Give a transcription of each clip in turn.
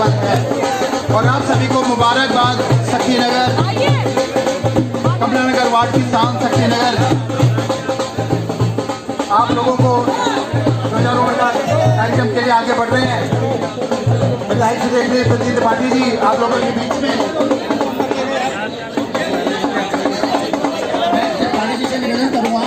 बंद है। और आप सभी को मुबारकबाद। शक्तिनगर कमला नगर वार्ड की शान शक्तिनगर आप लोगों को कार्यक्रम के लिए आगे बढ़ रहे हैं। लाइव से देख रहे प्रदीप त्रिपाठी जी आप लोगों के बीच में निवेदन करूँगा।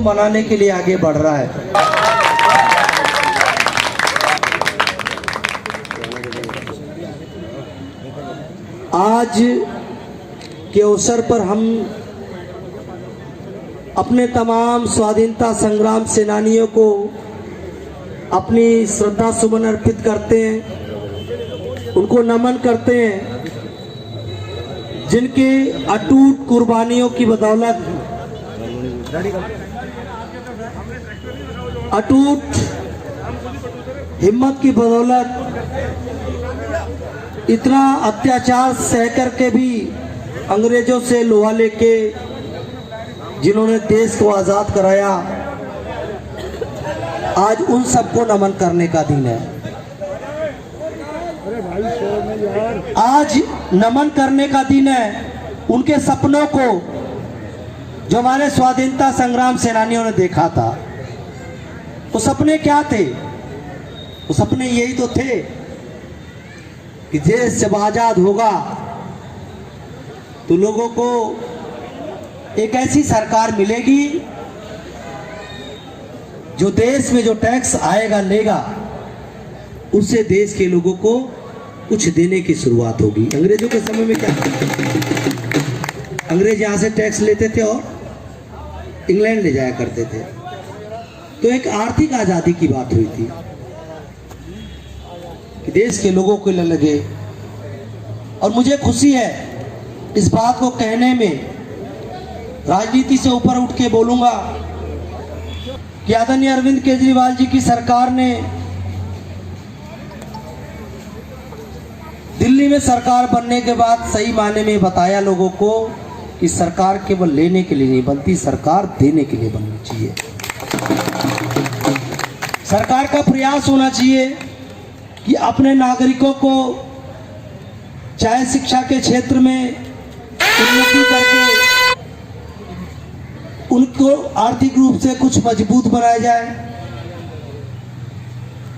मनाने के लिए आगे बढ़ रहा है। आज के अवसर पर हम अपने तमाम स्वाधीनता संग्राम सेनानियों को अपनी श्रद्धा सुमन अर्पित करते हैं, उनको नमन करते हैं जिनके अटूट कुर्बानियों की बदौलत, अटूट हिम्मत की बदौलत इतना अत्याचार सह करके भी अंग्रेजों से लोहा लेके जिन्होंने देश को आज़ाद कराया, आज उन सबको नमन करने का दिन है। आज नमन करने का दिन है उनके सपनों को जो हमारे स्वाधीनता संग्राम सेनानियों ने देखा था। वो सपने क्या थे? वो सपने यही तो थे कि देश जब आजाद होगा तो लोगों को एक ऐसी सरकार मिलेगी जो देश में जो टैक्स आएगा लेगा उससे देश के लोगों को कुछ देने की शुरुआत होगी। अंग्रेजों के समय में क्या, अंग्रेज यहां से टैक्स लेते थे और इंग्लैंड ले जाया करते थे, तो एक आर्थिक आजादी की बात हुई थी कि देश के लोगों को लगे। और मुझे खुशी है इस बात को कहने में, राजनीति से ऊपर उठ के बोलूंगा कि आदरणीय अरविंद केजरीवाल जी की सरकार ने दिल्ली में सरकार बनने के बाद सही मायने में बताया लोगों को कि सरकार केवल लेने के लिए नहीं बनती, सरकार देने के लिए बननी चाहिए। सरकार का प्रयास होना चाहिए कि अपने नागरिकों को चाहे शिक्षा के क्षेत्र में उन्नति करके उनको आर्थिक रूप से कुछ मजबूत बनाया जाए,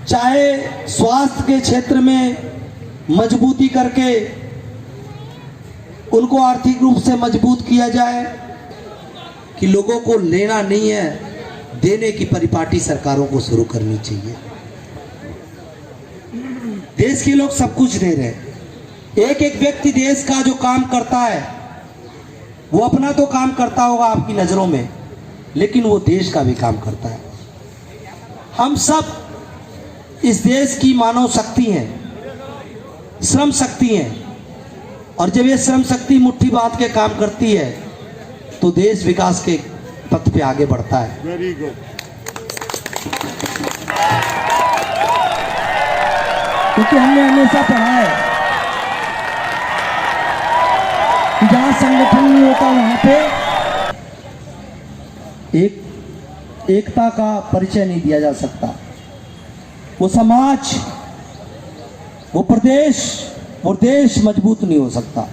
चाहे स्वास्थ्य के क्षेत्र में मजबूती करके उनको आर्थिक रूप से मजबूत किया जाए, कि लोगों को लेना नहीं है, देने की परिपाटी सरकारों को शुरू करनी चाहिए। देश के लोग सब कुछ दे रहे हैं। एक एक व्यक्ति देश का जो काम करता है वो अपना तो काम करता होगा आपकी नजरों में, लेकिन वो देश का भी काम करता है। हम सब इस देश की मानव शक्ति हैं, श्रम शक्ति हैं, और जब ये श्रम शक्ति मुट्ठी बांध के काम करती है तो देश विकास के पथ पे आगे बढ़ता है। Very good. क्योंकि हमने हमेशा पढ़ा है कि जहाँ संगठन नहीं होता वहाँ पे एकता का परिचय नहीं दिया जा सकता। वो समाज, वो प्रदेश, वो देश मजबूत नहीं हो सकता।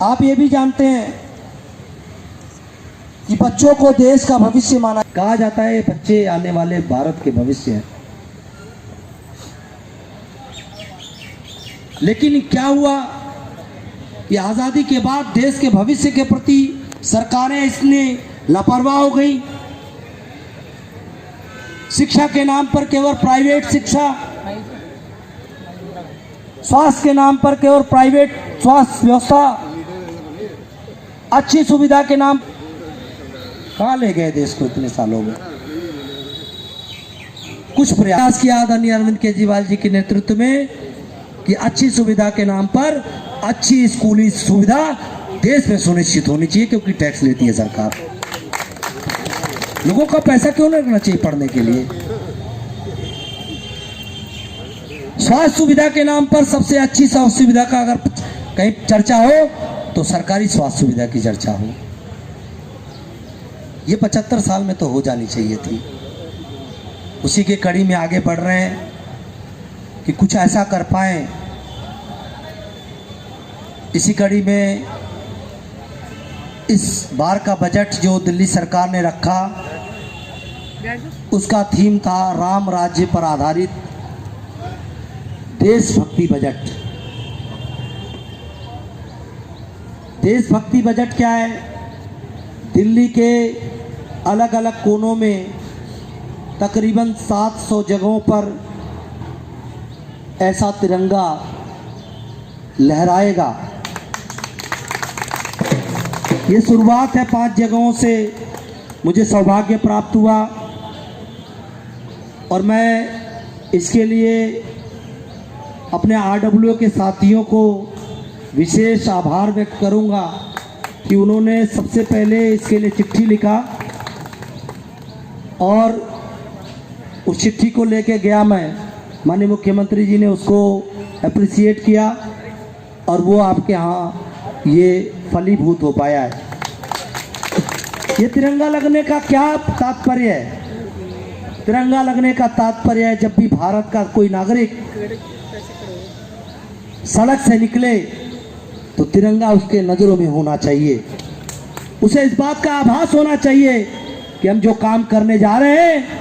आप ये भी जानते हैं कि बच्चों को देश का भविष्य माना, कहा जाता है बच्चे आने वाले भारत के भविष्य हैं। लेकिन क्या हुआ कि आजादी के बाद देश के भविष्य के प्रति सरकारें इसने लापरवाह हो गई। शिक्षा के नाम पर केवल प्राइवेट शिक्षा, स्वास्थ्य के नाम पर केवल प्राइवेट स्वास्थ्य व्यवस्था, अच्छी सुविधा के नाम कहाँ ले गए देश को इतने सालों में। कुछ प्रयास किया आदरणीय अरविंद केजरीवाल जी के नेतृत्व में कि अच्छी सुविधा के नाम पर अच्छी स्कूली सुविधा देश में सुनिश्चित होनी चाहिए, क्योंकि टैक्स लेती है सरकार। लोगों का पैसा क्यों नहीं रखना चाहिए पढ़ने के लिए। स्वास्थ्य सुविधा के नाम पर सबसे अच्छी स्वास्थ्य सुविधा का अगर कहीं चर्चा हो तो सरकारी स्वास्थ्य सुविधा की चर्चा हो। ये 75 साल में तो हो जानी चाहिए थी। उसी के कड़ी में आगे बढ़ रहे हैं कि कुछ ऐसा कर पाएं। इसी कड़ी में इस बार का बजट जो दिल्ली सरकार ने रखा, उसका थीम था राम राज्य पर आधारित देशभक्ति बजट। देशभक्ति बजट क्या है? दिल्ली के अलग अलग कोनों में तकरीबन 700 जगहों पर ऐसा तिरंगा लहराएगा। ये शुरुआत है 5 जगहों से। मुझे सौभाग्य प्राप्त हुआ और मैं इसके लिए अपने RWO के साथियों को विशेष आभार व्यक्त करूंगा कि उन्होंने सबसे पहले इसके लिए चिट्ठी लिखा और उस चिट्ठी को लेके गया मैं। माननीय मुख्यमंत्री जी ने उसको अप्रिसिएट किया और वो आपके यहाँ ये फलीभूत हो पाया है। ये तिरंगा लगने का क्या तात्पर्य है? तिरंगा लगने का तात्पर्य है जब भी भारत का कोई नागरिक सड़क से निकले तो तिरंगा उसके नज़रों में होना चाहिए। उसे इस बात का आभास होना चाहिए कि हम जो काम करने जा रहे हैं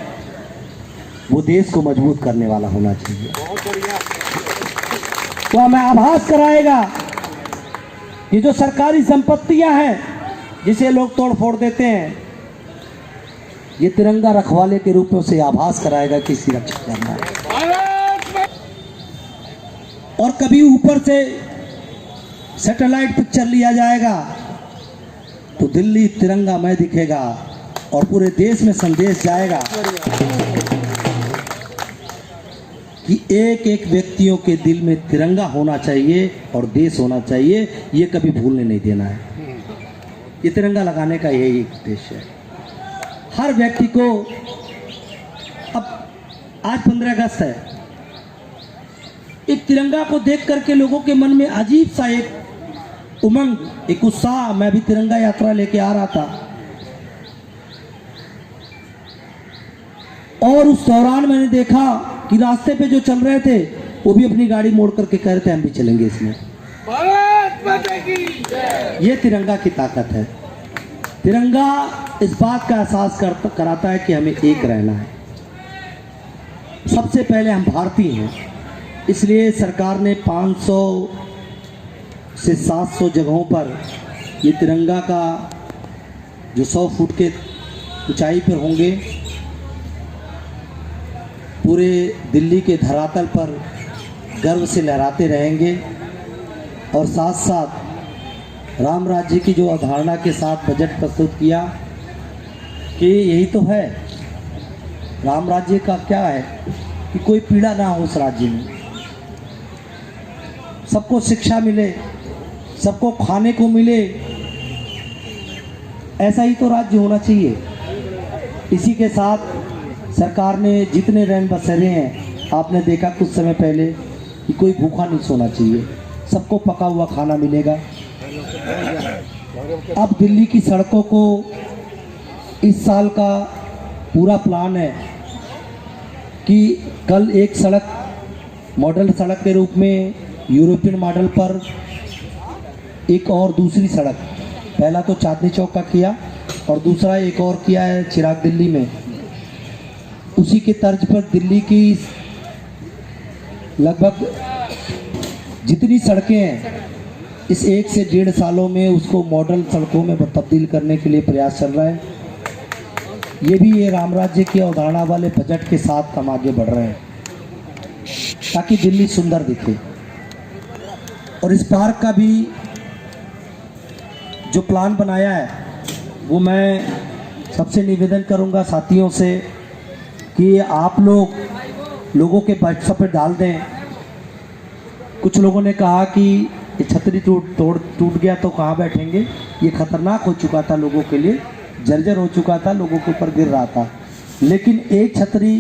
वो देश को मजबूत करने वाला होना चाहिए। तो हमें आभास कराएगा ये जो सरकारी संपत्तियां हैं जिसे लोग तोड़ फोड़ देते हैं, ये तिरंगा रखवाले के रूप में उसे आभास कराएगा कि इसकी रक्षा करना है। और कभी ऊपर से सैटेलाइट पिक्चर लिया जाएगा तो दिल्ली तिरंगामय दिखेगा और पूरे देश में संदेश जाएगा कि एक एक व्यक्तियों के दिल में तिरंगा होना चाहिए और देश होना चाहिए। ये कभी भूलने नहीं देना है। ये तिरंगा लगाने का यही उद्देश्य है। हर व्यक्ति को, अब आज 15 अगस्त है, एक तिरंगा को देख करके लोगों के मन में अजीब सा एक उमंग, एक उत्साह। मैं भी तिरंगा यात्रा लेके आ रहा था और उस दौरान मैंने देखा कि रास्ते पे जो चल रहे थे वो भी अपनी गाड़ी मोड़ करके कह रहे थे हम भी चलेंगे इसमें। ये तिरंगा की ताकत है। तिरंगा इस बात का एहसास कराता है कि हमें एक रहना है। सबसे पहले हम भारतीय हैं, इसलिए सरकार ने 500 से 700 जगहों पर ये तिरंगा का जो 100 फुट के ऊंचाई पर होंगे, पूरे दिल्ली के धरातल पर गर्व से लहराते रहेंगे। और साथ साथ राम राज्य की जो अवधारणा के साथ बजट प्रस्तुत किया कि यही तो है राम राज्य का, क्या है कि कोई पीड़ा ना हो उस राज्य में, सबको शिक्षा मिले, सबको खाने को मिले। ऐसा ही तो राज्य होना चाहिए। इसी के साथ सरकार ने जितने रैन बसेरे हैं, आपने देखा कुछ समय पहले कि कोई भूखा नहीं सोना चाहिए। सबको पका हुआ खाना मिलेगा। अब दिल्ली की सड़कों को इस साल का पूरा प्लान है कि कल एक सड़क मॉडल सड़क के रूप में यूरोपियन मॉडल पर एक और दूसरी सड़क, पहला तो चांदनी चौक का किया और दूसरा एक और किया है चिराग दिल्ली में। उसी के तर्ज पर दिल्ली की लगभग जितनी सड़कें हैं इस 1 से 1.5 सालों में उसको मॉडल सड़कों में तब्दील करने के लिए प्रयास चल रहा है। ये भी ये राम राज्य की अवधारणा वाले बजट के साथ हम आगे बढ़ रहे हैं ताकि दिल्ली सुंदर दिखे। और इस पार्क का भी जो प्लान बनाया है वो मैं सबसे निवेदन करूंगा साथियों से कि आप लोगों के व्हाट्सएप पे डाल दें। कुछ लोगों ने कहा कि ये छतरी टूट गया तो कहाँ बैठेंगे, ये खतरनाक हो चुका था, लोगों के लिए जर्जर हो चुका था, लोगों के ऊपर गिर रहा था। लेकिन एक छतरी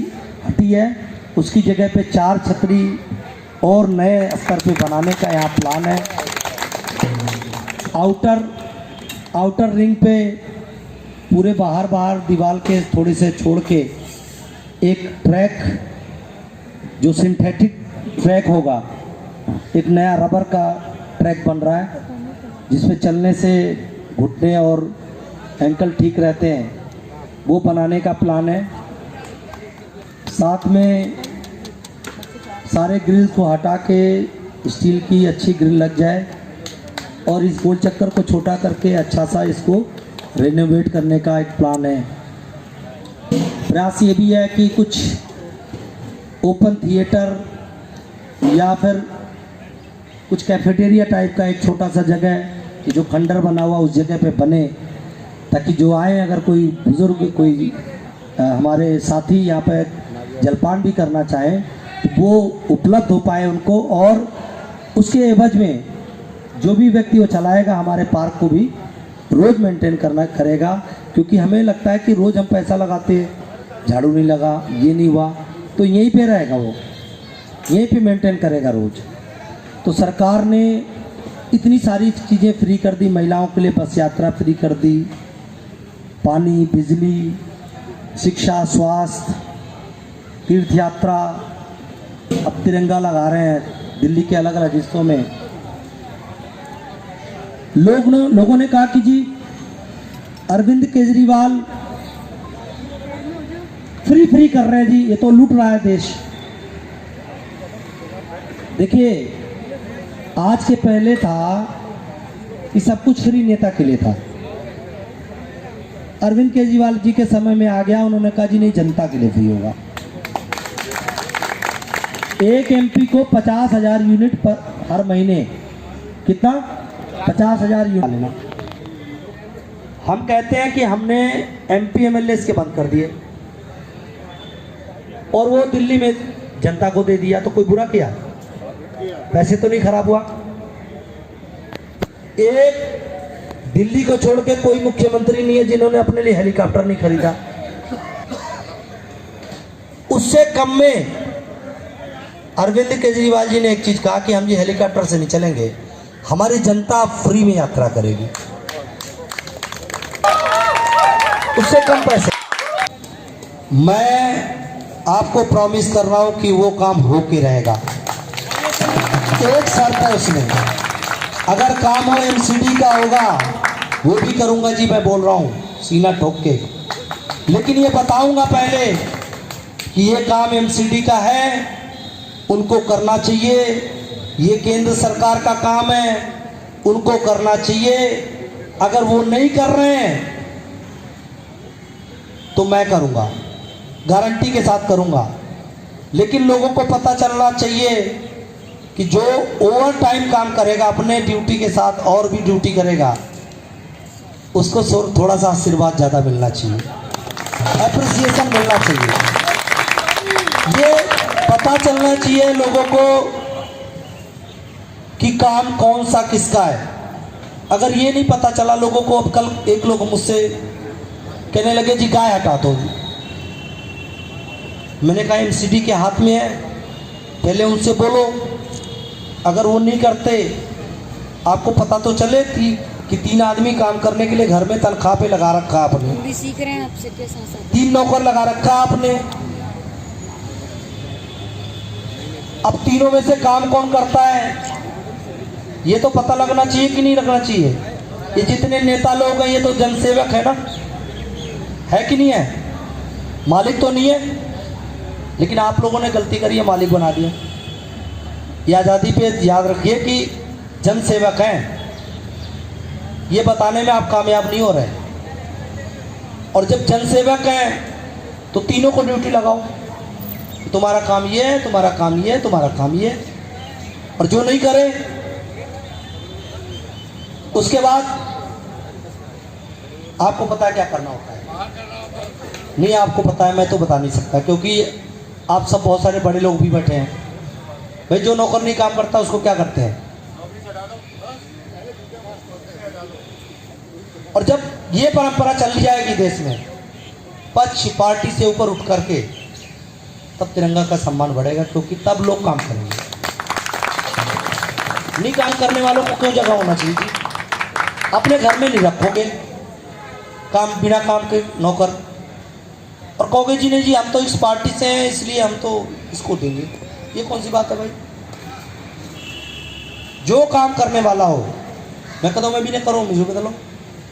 हटी है, उसकी जगह पे 4 छतरी और नए स्तर पे बनाने का यहाँ प्लान है। आउटर रिंग पे पूरे बाहर दीवार के थोड़े से छोड़ के एक ट्रैक जो सिंथेटिक ट्रैक होगा, एक नया रबर का ट्रैक बन रहा है जिसमें चलने से घुटने और एंकल ठीक रहते हैं, वो बनाने का प्लान है। साथ में सारे ग्रिल्स को हटा के स्टील की अच्छी ग्रिल लग जाए और इस गोल चक्कर को छोटा करके अच्छा सा इसको रेनोवेट करने का एक प्लान है। प्रयास ये भी है कि कुछ ओपन थिएटर या फिर कुछ कैफेटेरिया टाइप का एक छोटा सा जगह कि जो खंडर बना हुआ उस जगह पे बने, ताकि जो आए अगर कोई बुज़ुर्ग कोई हमारे साथी यहाँ पे जलपान भी करना चाहें तो वो उपलब्ध हो पाए उनको, और उसके एवज में जो भी व्यक्ति वो चलाएगा हमारे पार्क को भी रोज़ मेंटेन करेगा। क्योंकि हमें लगता है कि रोज़ हम पैसा लगाते हैं, झाड़ू नहीं लगा, ये नहीं हुआ, तो यहीं पे रहेगा, वो यहीं पे मेंटेन करेगा रोज़। तो सरकार ने इतनी सारी चीज़ें फ्री कर दी, महिलाओं के लिए बस यात्रा फ्री कर दी, पानी, बिजली, शिक्षा, स्वास्थ्य, तीर्थ यात्रा, अब तिरंगा लगा रहे हैं दिल्ली के अलग अलग हिस्सों में। लोगों ने कहा कि जी अरविंद केजरीवाल फ्री कर रहे हैं जी, ये तो लूट रहा है देश। देखिए, आज के पहले था कि सब कुछ फ्री नेता के लिए था। अरविंद केजरीवाल जी के समय में आ गया, उन्होंने कहा जी नहीं, जनता के लिए फ्री होगा। एक एमपी को 50,000 यूनिट पर हर महीने, कितना 50,000 यूनिट लेना। हम कहते हैं कि हमने एमपी एमएलए के बंद कर दिए और वो दिल्ली में जनता को दे दिया, तो कोई बुरा किया? पैसे तो नहीं खराब हुआ। एक दिल्ली को छोड़ के कोई मुख्यमंत्री नहीं है जिन्होंने अपने लिए हेलीकॉप्टर नहीं खरीदा। उससे कम में अरविंद केजरीवाल जी ने एक चीज कहा कि हम ये हेलीकॉप्टर से नहीं चलेंगे, हमारी जनता फ्री में यात्रा करेगी, उससे कम पैसे। मैं आपको प्रॉमिस कर रहा हूं कि वो काम हो के रहेगा। एक शर्त है उसमें, अगर काम हो एमसीडी का होगा वो भी करूंगा जी, मैं बोल रहा हूं सीना ठोक के, लेकिन ये बताऊंगा पहले कि ये काम एमसीडी का है, उनको करना चाहिए, ये केंद्र सरकार का काम है, उनको करना चाहिए। अगर वो नहीं कर रहे हैं तो मैं करूंगा, गारंटी के साथ करूंगा। लेकिन लोगों को पता चलना चाहिए कि जो ओवर टाइम काम करेगा अपने ड्यूटी के साथ और भी ड्यूटी करेगा, उसको थोड़ा सा आशीर्वाद ज़्यादा मिलना चाहिए, एप्रिसिएशन मिलना चाहिए। ये पता चलना चाहिए लोगों को कि काम कौन सा किसका है। अगर ये नहीं पता चला लोगों को, अब कल एक लोग मुझसे कहने लगे जी गाय हटा दो, मैंने कहा एमसीडी के हाथ में है, पहले उनसे बोलो अगर वो नहीं करते, आपको पता तो चले कि 3 आदमी काम करने के लिए घर में तनख्वाह पे लगा रखा आपने, हम भी सीख रहे हैं आपसे के साथ साथ। 3 नौकर लगा रखा आपने। अब तीनों में से काम कौन करता है, ये तो पता लगना चाहिए कि नहीं लगना चाहिए। ये जितने नेता लोग हैं ये तो जनसेवक है ना, है कि नहीं है? मालिक तो नहीं है, लेकिन आप लोगों ने गलती करी है, मालिक बना दिया। ये आज़ादी पे याद रखिए कि जनसेवक हैं, ये बताने में आप कामयाब नहीं हो रहे। और जब जनसेवक हैं तो तीनों को ड्यूटी लगाओ, तुम्हारा काम ये है, तुम्हारा काम ये है, तुम्हारा काम ये है। और जो नहीं करे उसके बाद आपको पता है क्या करना होता है? नहीं आपको पता है, मैं तो बता नहीं सकता, क्योंकि आप सब बहुत सारे बड़े लोग भी बैठे हैं। भाई जो नौकर नहीं काम करता उसको क्या करते हैं? और जब ये परंपरा चल जाएगी देश में, पक्ष पार्टी से ऊपर उठ करके, तब तिरंगा का सम्मान बढ़ेगा, क्योंकि तब लोग काम करेंगे। नहीं काम करने वालों को क्यों जगह होना चाहिए? अपने घर में नहीं रखोगे काम, बिना काम के नौकर, और कहोगे जी नहीं जी हम तो इस पार्टी से हैं इसलिए हम तो इसको देंगे। ये कौन सी बात है भाई? जो काम करने वाला हो, मैं कहता हूँ मैं भी नहीं करूँ, मुझे बता लो,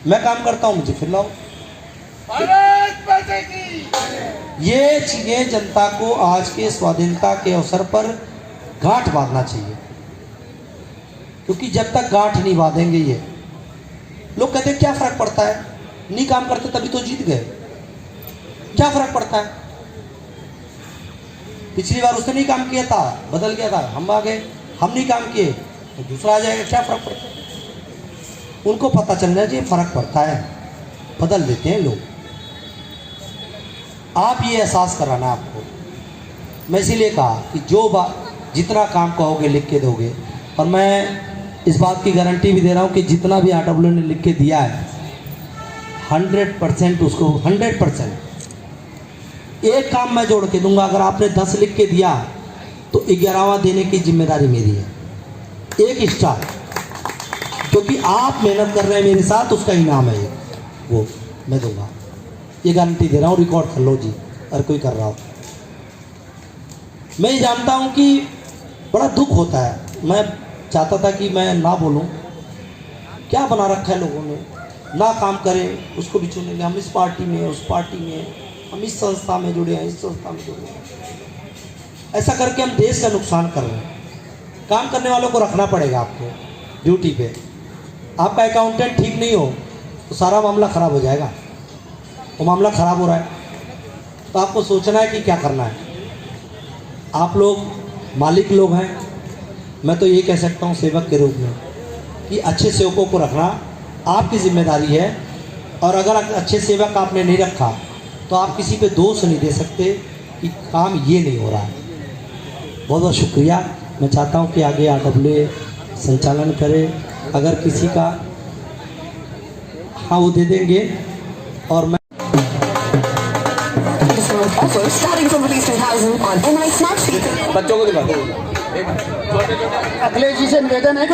मैं काम करता हूँ मुझे फिर लाओ। ये चीजें जनता को आज के स्वाधीनता के अवसर पर गांठ बांधना चाहिए, क्योंकि जब तक गांठ नहीं बांधेंगे ये लोग कहते क्या फर्क पड़ता है, नहीं काम करते तभी तो जीत गए, क्या फर्क पड़ता है? पिछली बार उसने नहीं काम किया था, बदल गया था, हम आ गए, हम नहीं काम किए तो दूसरा आ जाएगा, क्या फर्क पड़ता है? उनको पता चलना चाहिए फर्क पड़ता है, बदल देते हैं लोग। आप ये एहसास कराना आपको। मैं इसीलिए कहा कि जो बात जितना काम कहोगे लिख के दोगे, और मैं इस बात की गारंटी भी दे रहा हूँ कि जितना भी आरडब्ल्यू ने लिख के दिया है 100% उसको 100% एक काम मैं जोड़ के दूंगा। अगर आपने 10 लिख के दिया तो 11वां देने की जिम्मेदारी मेरी है, 1 स्टार, क्योंकि आप मेहनत कर रहे हैं मेरे साथ, उसका इनाम है वो मैं दूंगा, ये गारंटी दे रहा हूँ। रिकॉर्ड कर लो जी, और कोई कर रहा हो। मैं ये जानता हूँ कि बड़ा दुख होता है, मैं चाहता था कि मैं ना बोलूं, क्या बना रखा है लोगों ने, ना काम करें उसको भी चुनेंगे, हम इस पार्टी में उस पार्टी में, हम इस संस्था में जुड़े हैं इस संस्था में जुड़े हैं, ऐसा करके हम देश का नुकसान कर रहे हैं। काम करने वालों को रखना पड़ेगा आपको ड्यूटी पे। आपका अकाउंटेंट ठीक नहीं हो तो सारा मामला ख़राब हो जाएगा, वो मामला ख़राब हो रहा है तो आपको सोचना है कि क्या करना है। आप लोग मालिक लोग हैं, मैं तो ये कह सकता हूँ सेवक के रूप में कि अच्छे सेवकों को रखना आपकी जिम्मेदारी है। और अगर अच्छे सेवक आपने नहीं रखा तो आप किसी पे दोष नहीं दे सकते कि काम ये नहीं हो रहा है। बहुत बहुत शुक्रिया। मैं चाहता हूँ कि आगे आरडब्ल्यू संचालन करे, अगर किसी का हाँ वो दे देंगे। और मैं बच्चों को दिखा दो। अखिलेश जी से निवेदन है कि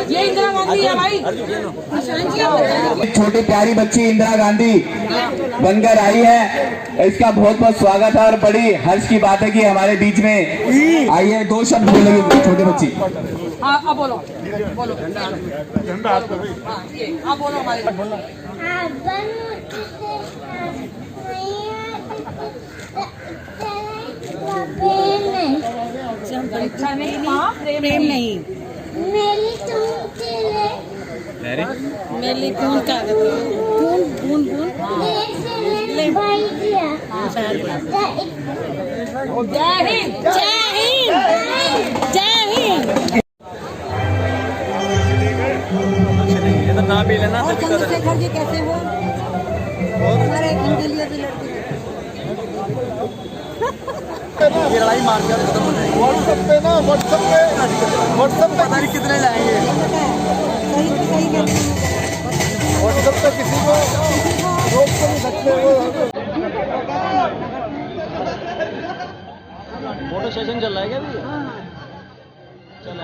ये इंदिरा गांधी है भाई, छोटी प्यारी बच्ची इंदिरा गांधी बनकर आई है, इसका बहुत बहुत स्वागत है। और बड़ी हर्ष की बात है कि हमारे बीच में आई है। 2 शब्द बोलेगी छोटी बच्ची। हाँ बोलो बोलो, हाँ बोलो हमारे प्रेम नहीं मेरी कौन का कौन जय हिंद जय हिंद जय हिंद। ना भी लेना और चंद्रशेखर जी कैसे हो? हमारे इनके लिए भी लड़की ये लड़ाई मार के खत्म हो जाएगी। व्हाट्सएप पे पता नहीं कितने जाएंगे। व्हाट्सएप पे किसी को रोक तो नहीं सकते वो। फोटो सेशन चल रहा है क्या अभी? हाँ चल